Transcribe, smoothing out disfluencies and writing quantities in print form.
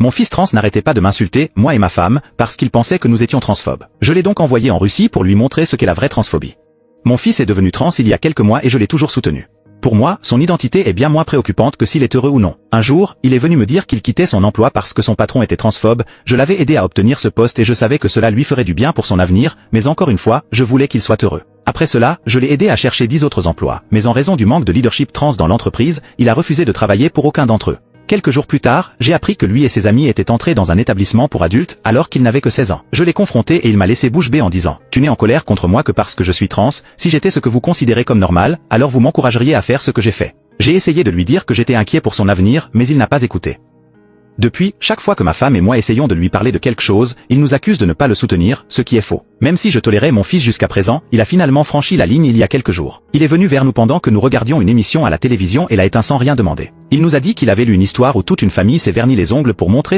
Mon fils trans n'arrêtait pas de m'insulter, moi et ma femme, parce qu'il pensait que nous étions transphobes. Je l'ai donc envoyé en Russie pour lui montrer ce qu'est la vraie transphobie. Mon fils est devenu trans il y a quelques mois et je l'ai toujours soutenu. Pour moi, son identité est bien moins préoccupante que s'il est heureux ou non. Un jour, il est venu me dire qu'il quittait son emploi parce que son patron était transphobe, je l'avais aidé à obtenir ce poste et je savais que cela lui ferait du bien pour son avenir, mais encore une fois, je voulais qu'il soit heureux. Après cela, je l'ai aidé à chercher 10 autres emplois, mais en raison du manque de leadership trans dans l'entreprise, il a refusé de travailler pour aucun d'entre eux. Quelques jours plus tard, j'ai appris que lui et ses amis étaient entrés dans un établissement pour adultes alors qu'il n'avait que 16 ans. Je l'ai confronté et il m'a laissé bouche bée en disant « Tu n'es en colère contre moi que parce que je suis trans, si j'étais ce que vous considérez comme normal, alors vous m'encourageriez à faire ce que j'ai fait. » J'ai essayé de lui dire que j'étais inquiet pour son avenir, mais il n'a pas écouté. Depuis, chaque fois que ma femme et moi essayons de lui parler de quelque chose, il nous accuse de ne pas le soutenir, ce qui est faux. Même si je tolérais mon fils jusqu'à présent, il a finalement franchi la ligne il y a quelques jours. Il est venu vers nous pendant que nous regardions une émission à la télévision et l'a éteint sans rien demander. Il nous a dit qu'il avait lu une histoire où toute une famille s'est verni les ongles pour montrer